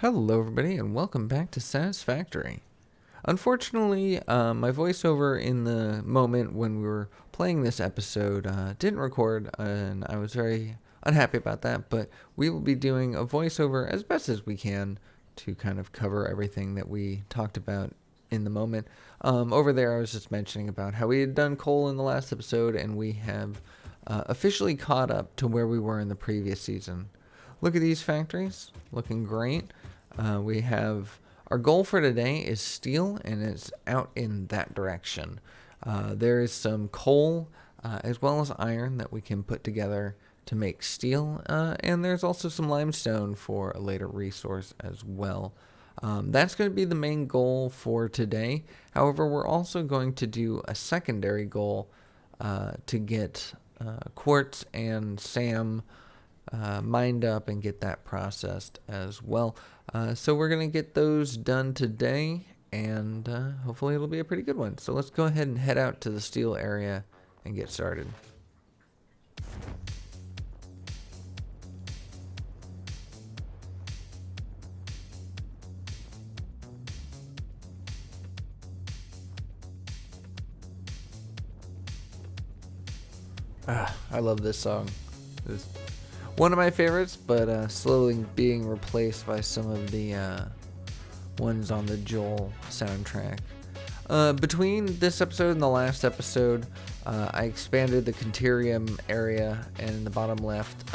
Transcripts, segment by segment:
Hello, everybody, and welcome back to Satisfactory. Unfortunately, my voiceover in the moment when we were playing this episode didn't record, and I was very unhappy about that, but we will be doing a voiceover as best as we can to kind of cover everything that we talked about in the moment. Over there, I was just mentioning about how we had done coal in the last episode, and we have officially caught up to where we were in the previous season. Look at these factories, looking great. We have our goal for today is steel, and it's out in that direction. There is some coal as well as iron that we can put together to make steel, and there's also some limestone for a later resource as well. That's going to be the main goal for today. However, we're also going to do a secondary goal to get quartz and SAM mined up and get that processed as well. So we're going to get those done today, and hopefully it'll be a pretty good one. So let's go ahead and head out to the steel area and get started. I love this song. It's one of my favorites, but slowly being replaced by some of the ones on the Joel soundtrack. Between this episode and the last episode, I expanded the Conterium area, and in the bottom left,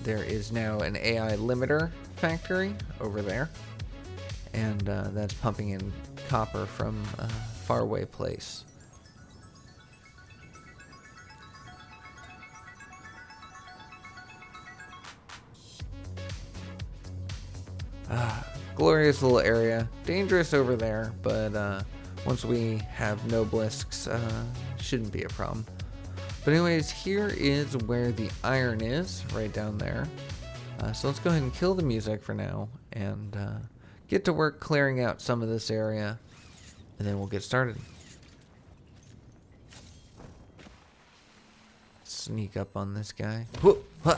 there is now an AI limiter factory over there, and that's pumping in copper from a faraway place. Glorious little area. Dangerous over there, but once we have nobelisks, shouldn't be a problem. But anyways, here is where the iron is, right down there. So let's go ahead and kill the music for now, and get to work clearing out some of this area, and then we'll get started. Sneak up on this guy. Whoop, huh,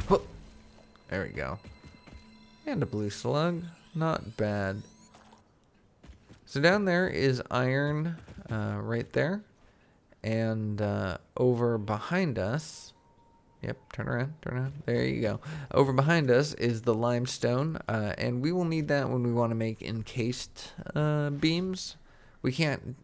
whoop. There we go. And a blue slug. Not bad. So down there is iron right there. And over behind us... Yep, turn around. There you go. Over behind us is the limestone. And we will need that when we want to make encased beams. We can't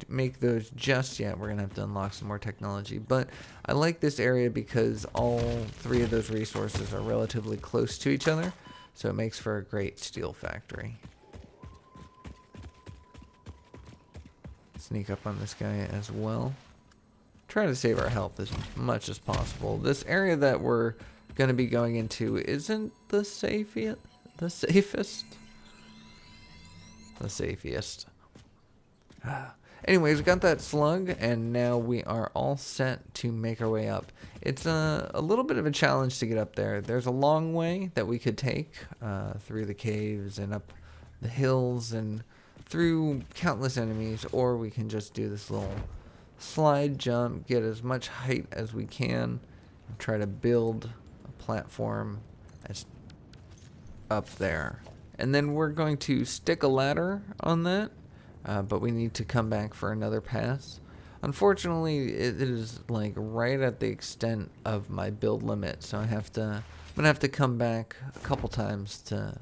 make those just yet. We're going to have to unlock some more technology. But I like this area because all three of those resources are relatively close to each other. So it makes for a great steel factory. Sneak up on this guy as well. Try to save our health as much as possible. This area that we're going to be going into isn't the safest. The safest. Anyways, we got that slug, and now we are all set to make our way up. It's a little bit of a challenge to get up there. There's a long way that we could take through the caves and up the hills and through countless enemies, or we can just do this little slide jump, get as much height as we can, and try to build a platform as up there. And then we're going to stick a ladder on that. But we need to come back for another pass. Unfortunately, it is like right at the extent of my build limit, so I'm gonna have to come back a couple times to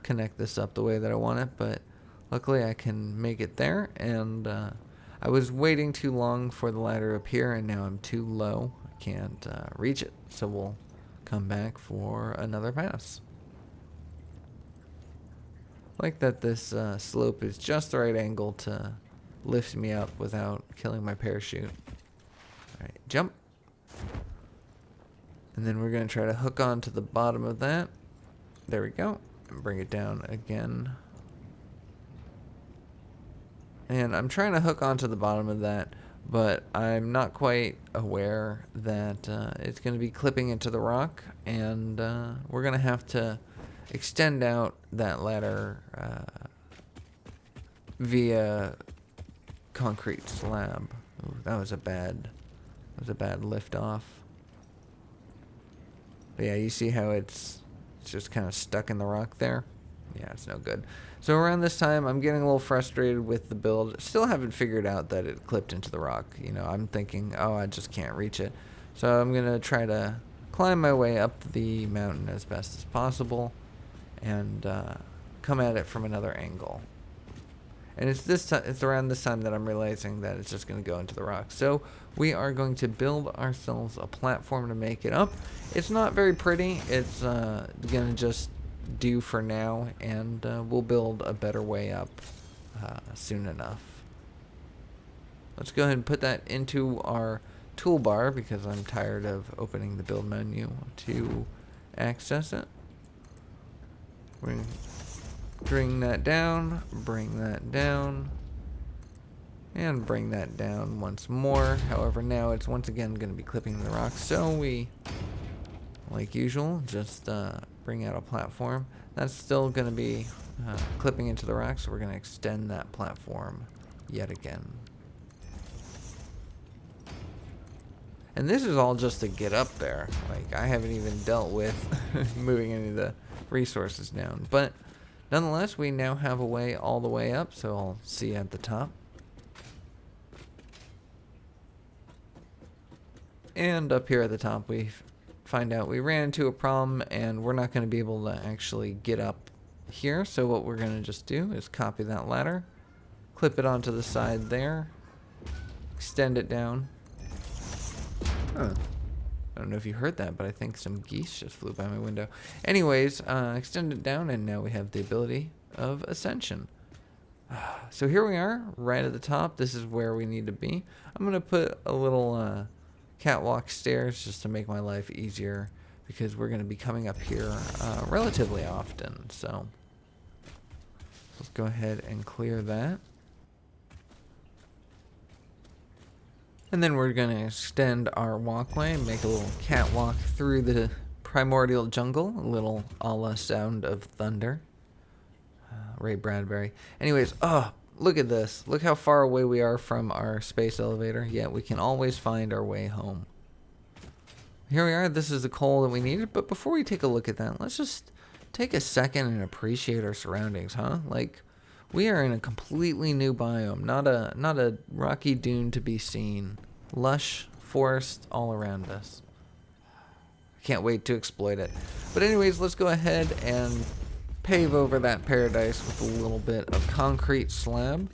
connect this up the way that I want it. But luckily, I can make it there, and I was waiting too long for the ladder to appear, and now I'm too low. I can't reach it, so we'll come back for another pass. Like that this slope is just the right angle to lift me up without killing my parachute. Alright, jump. And then we're going to try to hook on to the bottom of that. There we go. And bring it down again. And I'm trying to hook onto the bottom of that, but I'm not quite aware that it's going to be clipping into the rock, and we're going to have to extend out that ladder via concrete slab. Ooh, that was a bad lift off. But yeah, you see how it's just kind of stuck in the rock there? Yeah, it's no good. So around this time, I'm getting a little frustrated with the build. Still haven't figured out that it clipped into the rock. You know, I'm thinking, oh, I just can't reach it. So I'm going to try to climb my way up the mountain as best as possible and come at it from another angle. And it's around this time that I'm realizing that it's just going to go into the rock. So we are going to build ourselves a platform to make it up. It's not very pretty. It's going to just do for now, and we'll build a better way up soon enough. Let's go ahead and put that into our toolbar because I'm tired of opening the build menu to access it. Bring that down, and bring that down once more. However, now it's once again going to be clipping the rock, so we, like usual, just bring out a platform. That's still going to be clipping into the rock, so we're going to extend that platform yet again. And this is all just to get up there. Like, I haven't even dealt with moving any of the resources down. But nonetheless, we now have a way all the way up, so I'll see you at the top. And up here at the top, we find out we ran into a problem, and we're not going to be able to actually get up here. So what we're going to just do is copy that ladder, clip it onto the side there, extend it down. Huh. I don't know if you heard that, but I think some geese just flew by my window. Anyways, extend it down, and now we have the ability of ascension. So here we are, right at the top. This is where we need to be. I'm going to put a little catwalk stairs just to make my life easier, because we're going to be coming up here relatively often. So let's go ahead and clear that. And then we're going to extend our walkway and make a little catwalk through the primordial jungle, a little a la Sound of Thunder. Ray Bradbury. Anyways, look at this. Look how far away we are from our space elevator, yet we can always find our way home. Here we are. This is the coal that we needed, but before we take a look at that, let's just take a second and appreciate our surroundings, huh? Like, we are in a completely new biome, not a rocky dune to be seen. Lush forest all around us. Can't wait to exploit it. But anyways, let's go ahead and pave over that paradise with a little bit of concrete slab.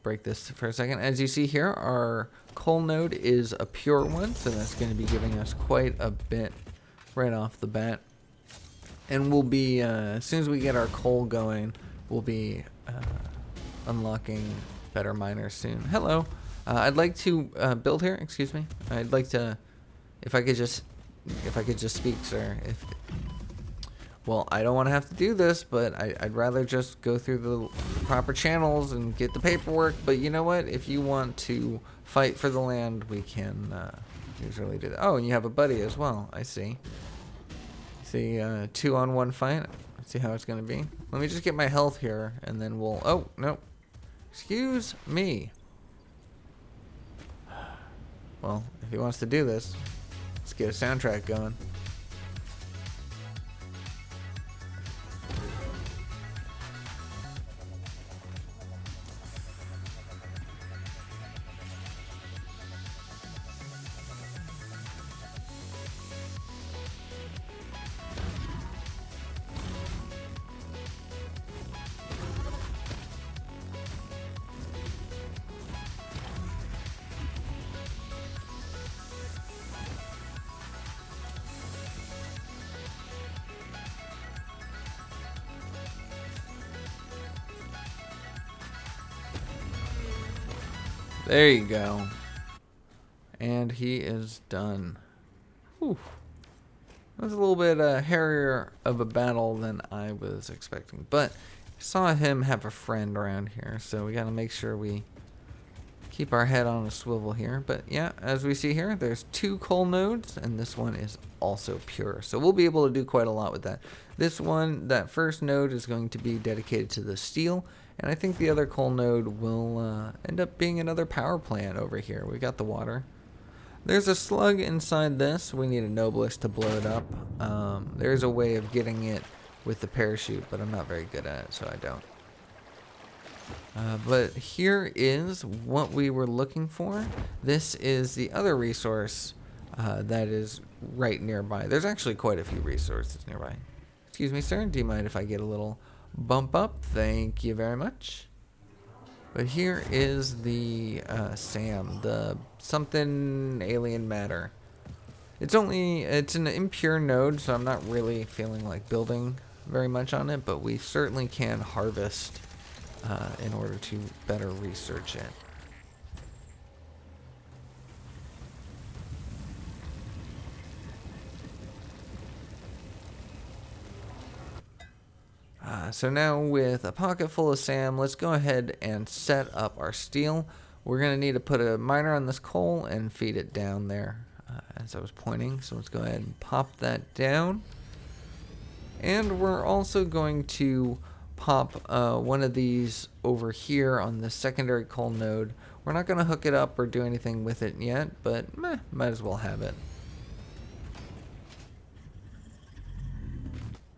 Break this for a second. As you see here, our coal node is a pure one, so that's going to be giving us quite a bit right off the bat. And we'll be, as soon as we get our coal going, we'll be unlocking better miners soon. Hello. I'd like to build here. Excuse me. I'd like to, if I could just speak, sir. Well, I don't want to have to do this, but I'd rather just go through the proper channels and get the paperwork. But you know what? If you want to fight for the land, we can usually do that. Oh, and you have a buddy as well. I see. See, 2-on-1 fight. Let's see how it's going to be. Let me just get my health here, and then we'll... Oh, no. Excuse me. Well, if he wants to do this, let's get a soundtrack going. There you go. And he is done. Whew. That was a little bit hairier of a battle than I was expecting. But I saw him have a friend around here, so we got to make sure we keep our head on a swivel here. But yeah, as we see here, there's 2 coal nodes, and this one is also pure. So we'll be able to do quite a lot with that. This one, that first node, is going to be dedicated to the steel. And I think the other coal node will end up being another power plant over here. We got the water. There's a slug inside this. We need a Noblest to blow it up. There's a way of getting it with the parachute, but I'm not very good at it, so I don't. But here is what we were looking for. This is the other resource that is right nearby. There's actually quite a few resources nearby. Excuse me, sir. Do you mind if I get a little bump up? Thank you very much. But here is the SAM, the something alien matter. It's an impure node, so I'm not really feeling like building very much on it, but we certainly can harvest in order to better research it. So now with a pocket full of SAM, let's go ahead and set up our steel. We're going to need to put a miner on this coal and feed it down there as I was pointing. So let's go ahead and pop that down. And we're also going to pop one of these over here on the secondary coal node. We're not going to hook it up or do anything with it yet, but might as well have it.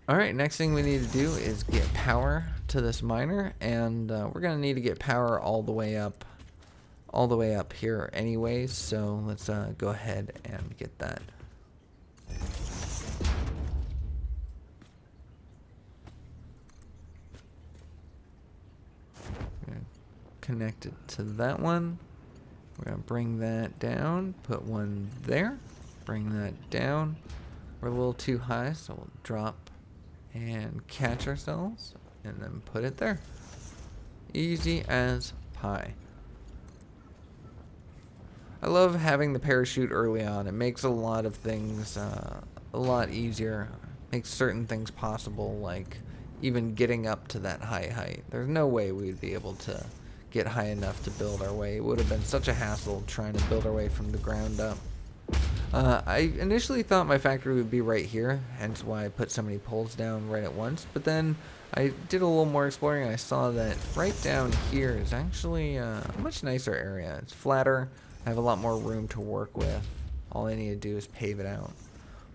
Alright, next thing we need to do is get power to this miner, and we're going to need to get power all the way up here anyways, so let's go ahead and get that. Connect it to that one. We're going to bring that down, put one there, bring that down. We're a little too high, so we'll drop and catch ourselves and then put it there. Easy as pie. I love having the parachute early on. It makes a lot of things a lot easier. Makes certain things possible, like even getting up to that high height. There's no way we'd be able to get high enough to build our way. It would have been such a hassle trying to build our way from the ground up. I initially thought my factory would be right here, hence why I put so many poles down right at once, but then I did a little more exploring and I saw that right down here is actually a much nicer area. It's flatter, I have a lot more room to work with. All I need to do is pave it out.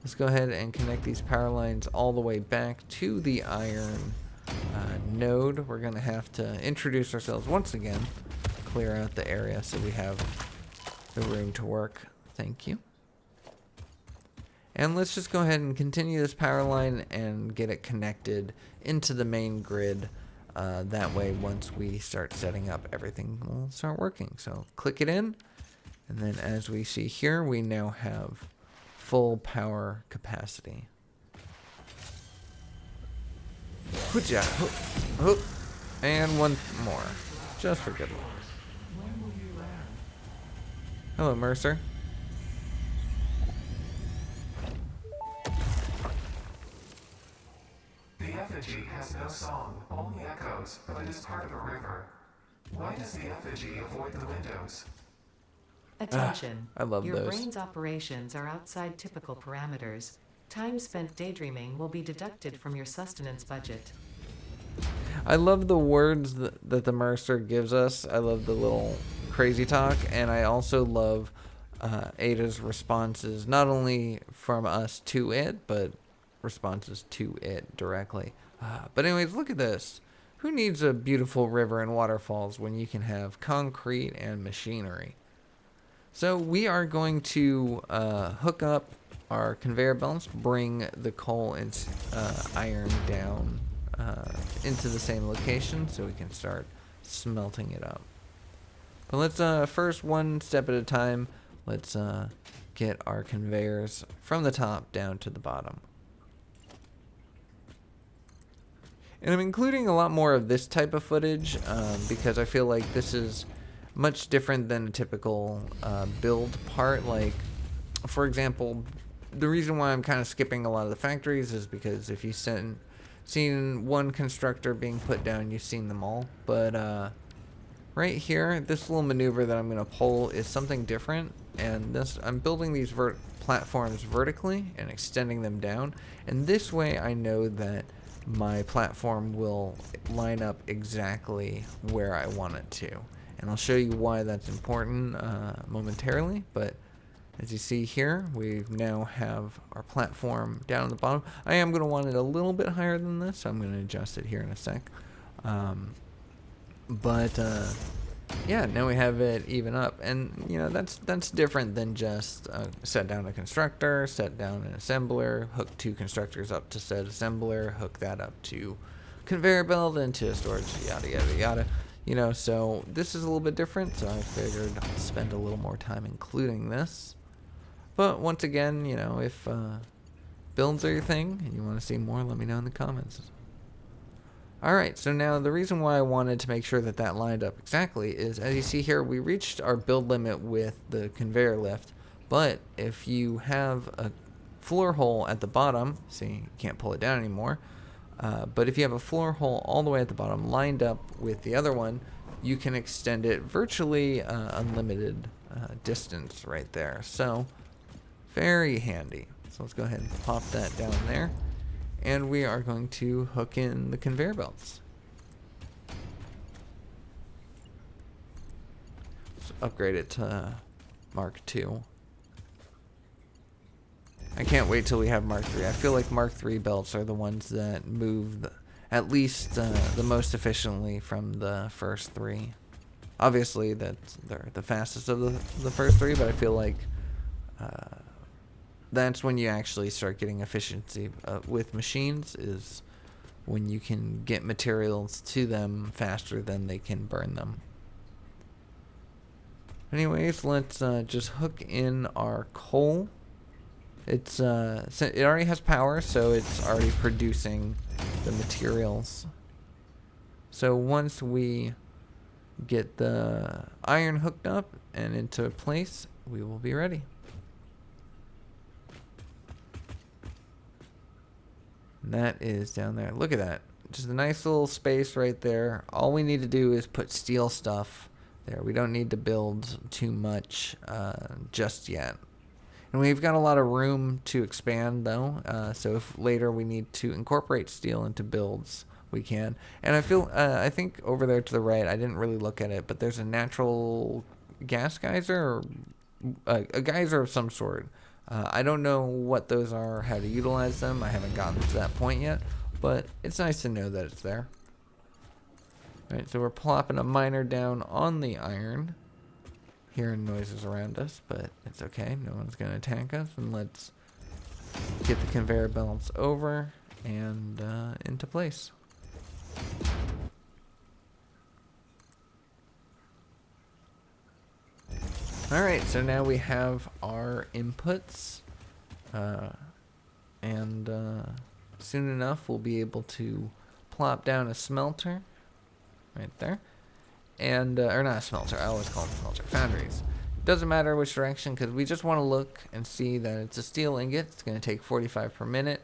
Let's go ahead and connect these power lines all the way back to the iron node. We're going to have to introduce ourselves once again, clear out the area so we have the room to work. Thank you. And let's just go ahead and continue this power line and get it connected into the main grid. That way, once we start setting up, everything will start working. So click it in, and then as we see here, we now have full power capacity. And one more, just for good luck. Hello, Mercer. The effigy has no song, only echoes, but it is part of a river. Why does the effigy avoid the windows? Attention. I love Your those. brain's operations are outside typical parameters. Time spent daydreaming will be deducted from your sustenance budget. I love the words that the Mercer gives us. I love the little crazy talk, and I also love Ada's responses, not only from us to it, but responses to it directly. But anyways, look at this. Who needs a beautiful river and waterfalls when you can have concrete and machinery? So we are going to hook up our conveyor belts, bring the coal and iron down into the same location so we can start smelting it up. But let's first, one step at a time, let's get our conveyors from the top down to the bottom. And I'm including a lot more of this type of footage because I feel like this is much different than a typical build part. Like, for example, the reason why I'm kind of skipping a lot of the factories is because if you've seen one constructor being put down, you've seen them all. But right here, this little maneuver that I'm going to pull is something different. And I'm building these platforms vertically and extending them down. And this way I know that my platform will line up exactly where I want it to. And I'll show you why that's important momentarily, but As you see here, we now have our platform down at the bottom. I am going to want it a little bit higher than this, so I'm going to adjust it here in a sec. But yeah, now we have it even up, and you know that's different than just set down a constructor, set down an assembler, hook two constructors up to said assembler, hook that up to conveyor belt into storage, yada yada yada. You know, so this is a little bit different, so I figured I'll spend a little more time including this. But once again, you know, if builds are your thing and you want to see more, let me know in the comments. Alright, so now the reason why I wanted to make sure that that lined up exactly is, as you see here, we reached our build limit with the conveyor lift, but if you have a floor hole at the bottom, see, you can't pull it down anymore, but if you have a floor hole all the way at the bottom lined up with the other one, you can extend it virtually unlimited distance right there. So, very handy. So let's go ahead and pop that down there. And we are going to hook in the conveyor belts. Let's upgrade it to Mark II. I can't wait till we have Mark III. I feel like Mark III belts are the ones that move at least the most efficiently from the first three. Obviously, they're the fastest of the first three, but I feel like that's when you actually start getting efficiency with machines, is when you can get materials to them faster than they can burn them. Anyways, let's just hook in our coal. It already has power, so it's already producing the materials. So once we get the iron hooked up and into place, we will be ready. And that is down there. Look at that. Just a nice little space right there. All we need to do is put steel stuff there. We don't need to build too much just yet. And we've got a lot of room to expand, though. So if later we need to incorporate steel into builds, we can. And I think over there to the right, I didn't really look at it, but there's a natural gas geyser, or a geyser of some sort. I don't know what those are, how to utilize them. I haven't gotten to that point yet, but it's nice to know that it's there. Alright, so we're plopping a miner down on the iron. Hearing noises around us, but it's okay. No one's going to attack us. And let's get the conveyor belts over and into place. Alright, so now we have our inputs, and soon enough we'll be able to plop down a smelter right there, and or not a smelter, I always call them smelter, foundries. Doesn't matter which direction, because we just want to look and see that it's a steel ingot. It's going to take 45 per minute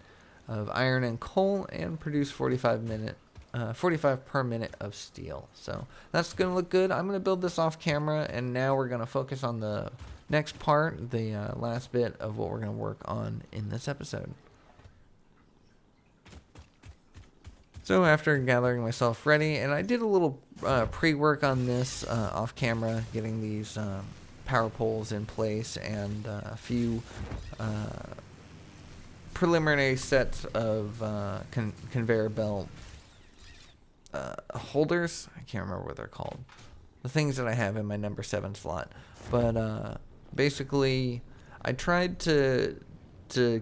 of iron and coal and produce 45 per minute of steel. So that's going to look good. I'm going to build this off camera, and now we're going to focus on the next part, the last bit of what we're going to work on in this episode. So after gathering myself ready, and I did a little pre-work on this off camera, getting these power poles in place and a few preliminary sets of conveyor belt holders. I can't remember what they're called. The things that I have in my number 7 slot. But basically, I tried to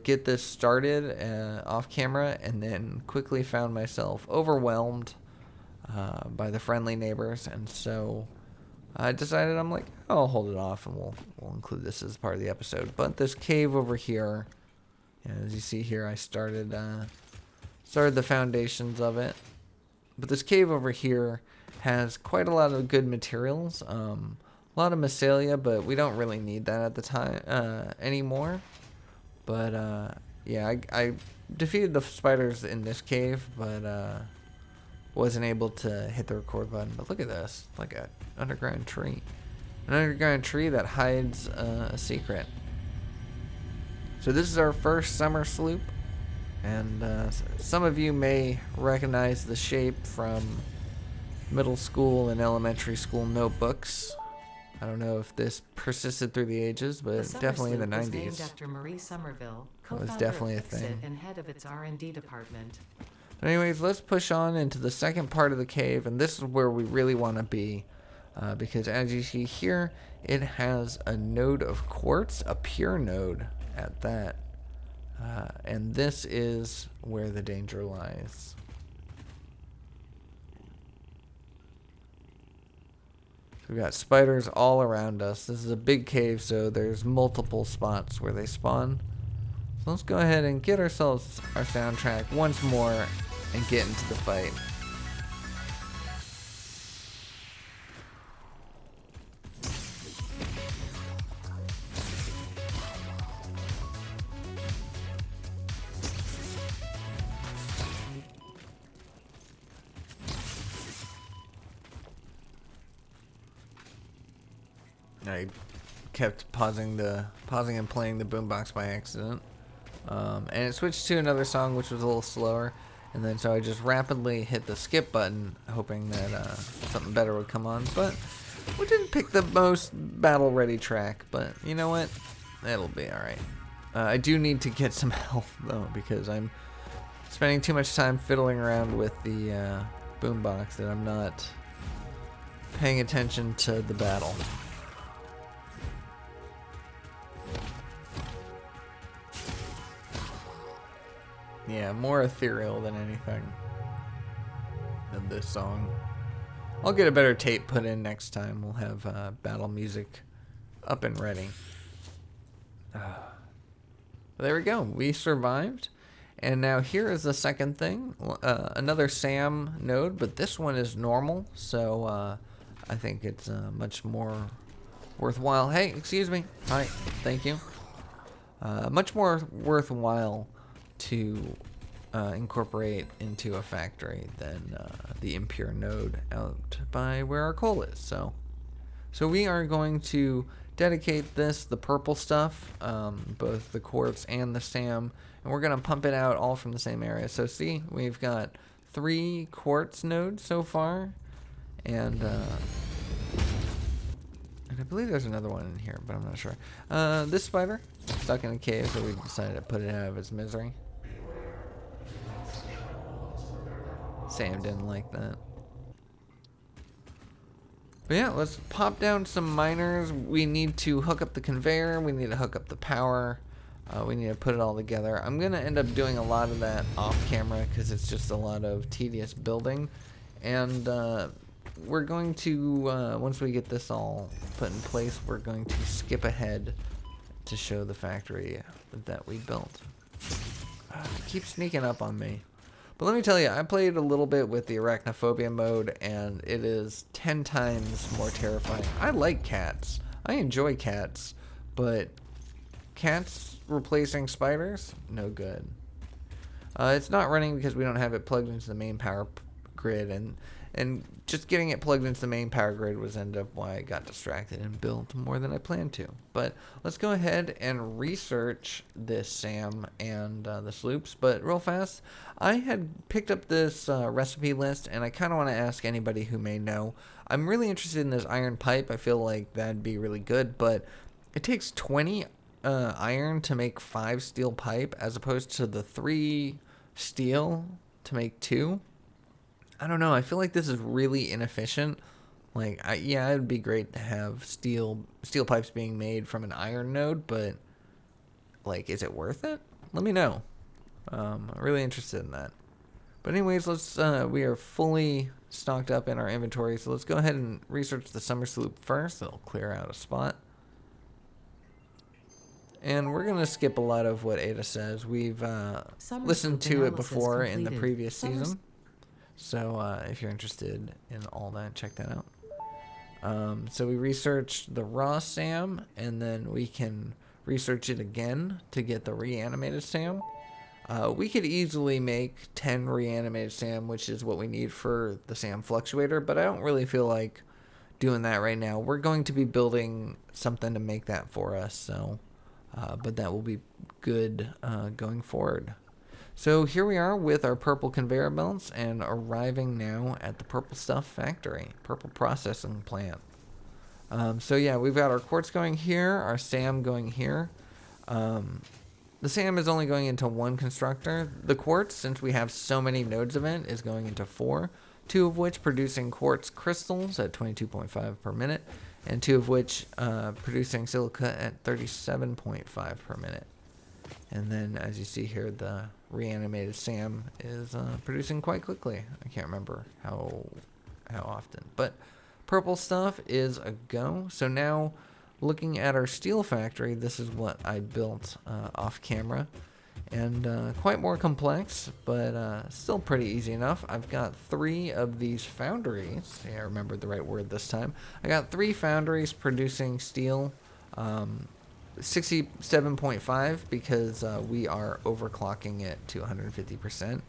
get this started off camera, and then quickly found myself overwhelmed by the friendly neighbors, and so I decided, I'm like, oh, I'll hold it off, and we'll include this as part of the episode. But this cave over here, as you see here, I started the foundations of it. But this cave over here has quite a lot of good materials, a lot of mycelia, but we don't really need that at the time anymore. But yeah, I defeated the spiders in this cave, but wasn't able to hit the record button. But look at this, like an underground tree. An underground tree that hides a secret. So this is our first summer sloop. And some of you may recognize the shape from middle school and elementary school notebooks. I don't know if this persisted through the ages, The but Summer definitely in the Sloop was named 90s. after Marie Somerville, It was co-founder definitely a of Fixit thing. and head of its R&D department. But anyways, let's push on into the second part of the cave, and this is where we really want to be. Because as you see here, it has a node of quartz, a pure node at that. And this is where the danger lies. So we've got spiders all around us. This is a big cave, so there's multiple spots where they spawn. So let's go ahead and get ourselves our soundtrack once more and get into the fight. I kept pausing and playing the boombox by accident, and it switched to another song which was a little slower, and then so I just rapidly hit the skip button, hoping that something better would come on. But we didn't pick the most battle-ready track, but you know what? It'll be all right. I do need to get some health though, because I'm spending too much time fiddling around with the boombox that I'm not paying attention to the battle. Yeah, more ethereal than anything than this song. I'll get a better tape put in next time. We'll have battle music up and ready. There we go. We survived. And now here is the second thing. Another SAM node, but this one is normal. So I think it's much more worthwhile. Hey, excuse me. Hi. Thank you. Much more worthwhile to incorporate into a factory than the impure node out by where our coal is. So we are going to dedicate the purple stuff, both the quartz and the SAM, and we're going to pump it out all from the same area. So see, we've got 3 quartz nodes so far, and I believe there's another one in here, but I'm not sure. This spider stuck in a cave, so we decided to put it out of its misery. Sam didn't like that. But yeah, let's pop down some miners. We need to hook up the conveyor. We need to hook up the power. We need to put it all together. I'm going to end up doing a lot of that off camera because it's just a lot of tedious building. And we're going to, once we get this all put in place, we're going to skip ahead to show the factory that we built. Keep sneaking up on me. But let me tell you, I played a little bit with the arachnophobia mode, and it is 10 times more terrifying. I like cats. I enjoy cats, but cats replacing spiders? No good. It's not running because we don't have it plugged into the main power grid, and just getting it plugged into the main power grid was end up why I got distracted and built more than I planned to. But let's go ahead and research this SAM and the sloops. But real fast, I had picked up this recipe list, and I kind of want to ask anybody who may know. I'm really interested in this iron pipe. I feel like that'd be really good, but it takes 20 iron to make 5 steel pipe, as opposed to the 3 steel to make 2. I don't know. I feel like this is really inefficient. Like, yeah, it'd be great to have steel pipes being made from an iron node, but like, is it worth it? Let me know. I'm really interested in that. But anyways, let's. We are fully stocked up in our inventory, so let's go ahead and research the summer sloop first. It'll clear out a spot. And we're going to skip a lot of what Ada says. We've listened to it before in the previous season. So if you're interested in all that, check that out. So we researched the raw SAM, and then we can research it again to get the reanimated SAM. We could easily make 10 reanimated SAM, which is what we need for the SAM fluctuator, but I don't really feel like doing that right now. We're going to be building something to make that for us, so but that will be good going forward. So here we are with our purple conveyor belts and arriving now at the purple stuff factory, purple processing plant. So yeah, we've got our quartz going here, our SAM going here. The SAM is only going into one constructor. The quartz, since we have so many nodes of it, is going into 4. 2 of which producing quartz crystals at 22.5 per minute, and 2 of which producing silica at 37.5 per minute. And then, as you see here, the reanimated SAM is producing quite quickly. I can't remember how often, but purple stuff is a go. So now, looking at our steel factory, this is what I built off camera. And quite more complex, but still pretty easy enough. I've got 3 of these foundries. Yeah, I remembered the right word this time. I got 3 foundries producing steel, 67.5 because we are overclocking it to 150%.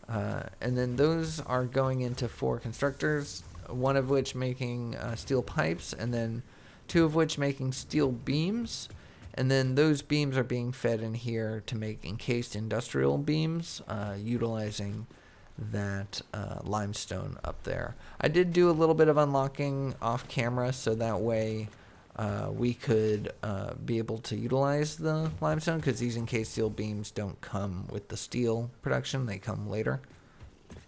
And then those are going into 4 constructors, 1 of which making steel pipes, and then 2 of which making steel beams. And then those beams are being fed in here to make encased industrial beams, utilizing that limestone up there. I did do a little bit of unlocking off camera, so that way we could be able to utilize the limestone, because these encased steel beams don't come with the steel production, they come later.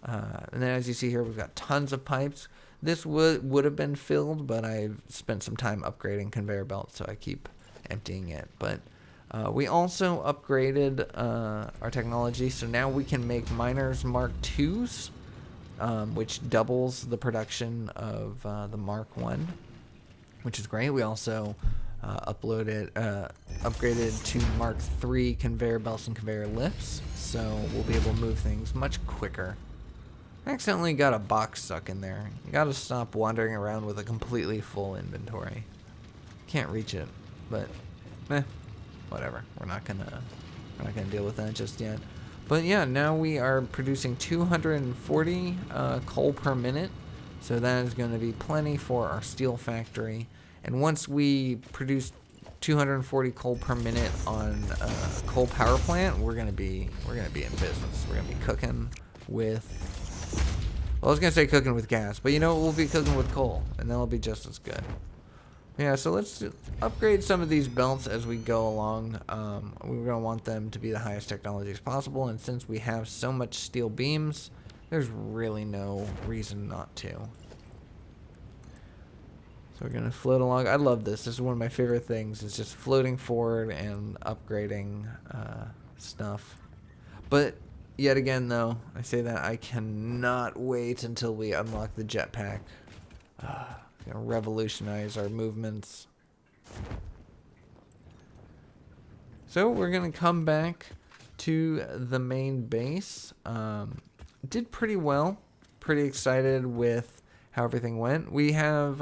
And then as you see here, we've got tons of pipes. This would have been filled, but I've spent some time upgrading conveyor belts, so I keep emptying it. But we also upgraded our technology, so now we can make miners Mark IIs, which doubles the production of the Mark I, which is great. We also upgraded to Mark III conveyor belts and conveyor lifts, so we'll be able to move things much quicker. I accidentally got a box stuck in there. You gotta stop wandering around with a completely full inventory. Can't reach it, but whatever. We're not gonna deal with that just yet. But yeah, now we are producing 240 coal per minute, so that is going to be plenty for our steel factory. And once we produce 240 coal per minute on a coal power plant, we're gonna be in business. We're gonna be cooking with. Well, I was gonna say cooking with gas, but you know, we'll be cooking with coal, and that'll be just as good. Yeah, so let's upgrade some of these belts as we go along. We're going to want them to be the highest technology as possible, and since we have so much steel beams, there's really no reason not to. So we're going to float along. I love this. This is one of my favorite things, is just floating forward and upgrading stuff. But yet again, though, I say that I cannot wait until we unlock the jetpack. Revolutionize our movements. So we're gonna come back to the main base. Did pretty well. Pretty excited with how everything went. We have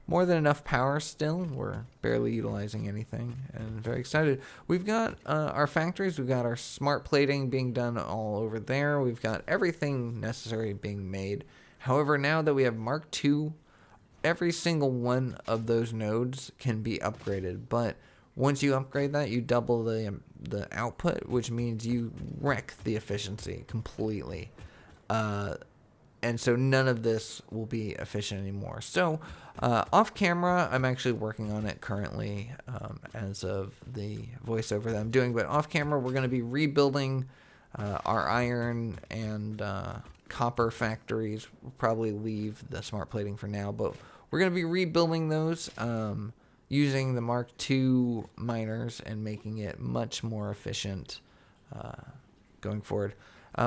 more than enough power still. We're barely utilizing anything, and very excited. We've got our factories. We've got our smart plating being done all over there. We've got everything necessary being made. However, now that we have Mark II, every single one of those nodes can be upgraded, but once you upgrade that, you double the output, which means you wreck the efficiency completely. And so none of this will be efficient anymore. So off camera, I'm actually working on it currently as of the voiceover that I'm doing, but off camera, we're going to be rebuilding our iron and copper factories. We'll probably leave the smart plating for now, but we're going to be rebuilding those using the Mark II miners and making it much more efficient going forward.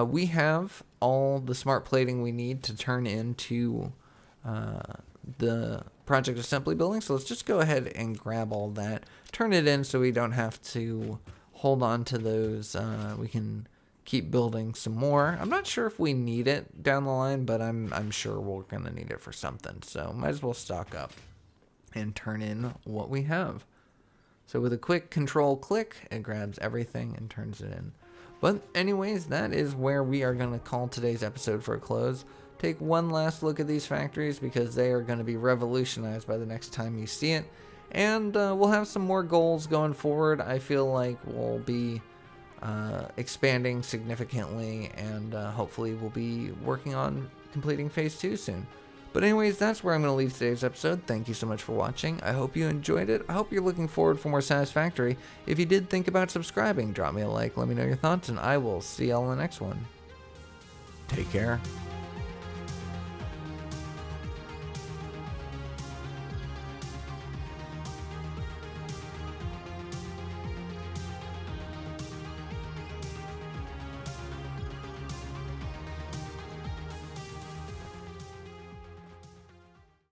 We have all the smart plating we need to turn into the project assembly building, so let's just go ahead and grab all that, turn it in so we don't have to hold on to those. We can keep building some more. I'm not sure if we need it down the line, but I'm sure we're gonna need it for something, so might as well stock up and turn in what we have. So with a quick control click, it grabs everything and turns it in. But anyways, that is where we are gonna call today's episode for a close. Take one last look at these factories because they are going to be revolutionized by the next time you see it, and we'll have some more goals going forward. I feel like we'll be expanding significantly, and hopefully we'll be working on completing phase 2 soon. But anyways, that's where I'm going to leave today's episode. Thank you so much for watching. I hope you enjoyed it. I hope you're looking forward for more Satisfactory. If you did, think about subscribing. Drop me a like, let me know your thoughts, and I will see y'all in the next one. Take care.